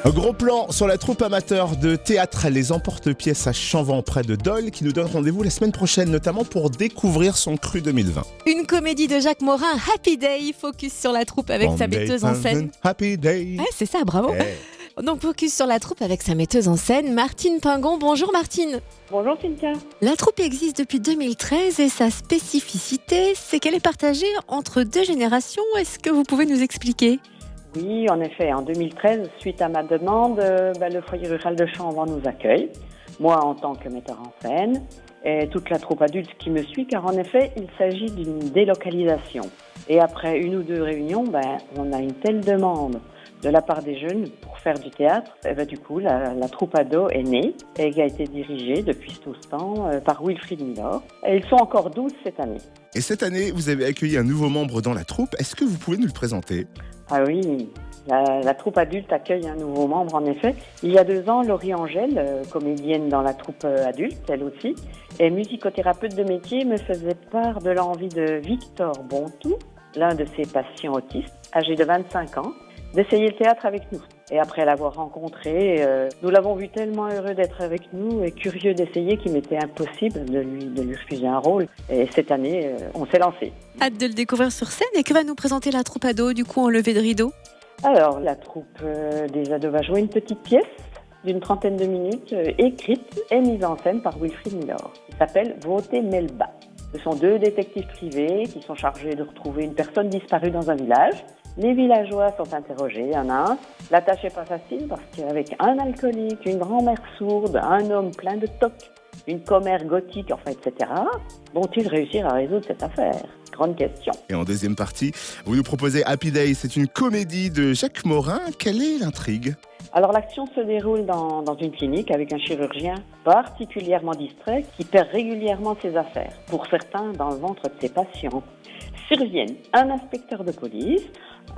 Un gros plan sur la troupe amateur de théâtre Les Emporte-Pièces à Chanvan près de Dole qui nous donne rendez-vous la semaine prochaine, notamment pour découvrir son cru 2020. Une comédie de Jacques Morin, Happy Day, focus sur la troupe avec sa metteuse en scène. Happy Day. Ouais, c'est ça, bravo. Donc focus sur la troupe avec sa metteuse en scène, Martine Pingon. Bonjour Martine. Bonjour Cynthia. La troupe existe depuis 2013 et sa spécificité, c'est qu'elle est partagée entre deux générations. Est-ce que vous pouvez nous expliquer ? Oui, en effet, en 2013, suite à ma demande, le foyer rural de Chanvan nous accueille, moi en tant que metteur en scène, et toute la troupe adulte qui me suit, car en effet, il s'agit d'une délocalisation. Et après une ou deux réunions, on a une telle demande de la part des jeunes pour faire du théâtre. Et du coup, la troupe ado est née et qui a été dirigée depuis tout ce temps par Wilfried Milor. Et ils sont encore 12 cette année. Et cette année, vous avez accueilli un nouveau membre dans la troupe. Est-ce que vous pouvez nous le présenter ? Ah oui, la troupe adulte accueille un nouveau membre en effet. Il y a 2 ans, Laurie Angèle, comédienne dans la troupe adulte, elle aussi, et musicothérapeute de métier, me faisait part de l'envie de Victor Bontou, l'un de ses patients autistes, âgé de 25 ans, d'essayer le théâtre avec nous. Et après l'avoir rencontré, nous l'avons vu tellement heureux d'être avec nous et curieux d'essayer qu'il m'était impossible de lui refuser un rôle. Et cette année, on s'est lancé. Hâte de le découvrir sur scène. Et que va nous présenter la troupe ado, du coup, en levée de rideau ? Alors, la troupe des ados va jouer une petite pièce d'une 30aine de minutes, écrite et mise en scène par Wilfried Milor, qui s'appelle Voter Melba. Ce sont 2 détectives privés qui sont chargés de retrouver une personne disparue dans un village. Les villageois sont interrogés un à un. La tâche n'est pas facile parce qu'avec un alcoolique, une grand-mère sourde, un homme plein de tocs, une commère gothique, etc., vont-ils réussir à résoudre cette affaire ? Grande question. Et en deuxième partie, vous nous proposez Happy Day. C'est une comédie de Jacques Morin. Quelle est l'intrigue ? Alors l'action se déroule dans une clinique avec un chirurgien particulièrement distrait qui perd régulièrement ses affaires, pour certains dans le ventre de ses patients. Surviennent un inspecteur de police,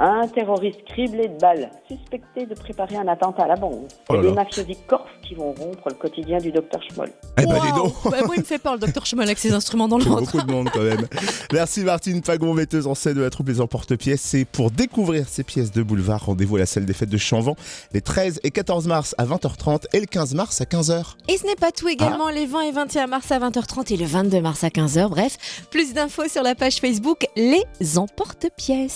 un terroriste criblé de balles, suspecté de préparer un attentat à la bombe, et des mafiosi corses qui vont rompre le quotidien du docteur Schmoll. Eh ben, dis donc. Moi, il me fait peur, le docteur Schmoll, avec ses instruments dans le C'est ventre. beaucoup de monde quand même. Merci Martine Pingon, metteuse en scène de la troupe Les Emporte-Pièces. Et pour découvrir ces pièces de boulevard, rendez-vous à la salle des fêtes de Chanvan les 13 et 14 mars à 20h30 et le 15 mars à 15h. Et ce n'est pas tout également, les 20 et 21 mars à 20h30 et le 22 mars à 15h. Bref, plus d'infos sur la page Facebook Les Emporte-Pièces.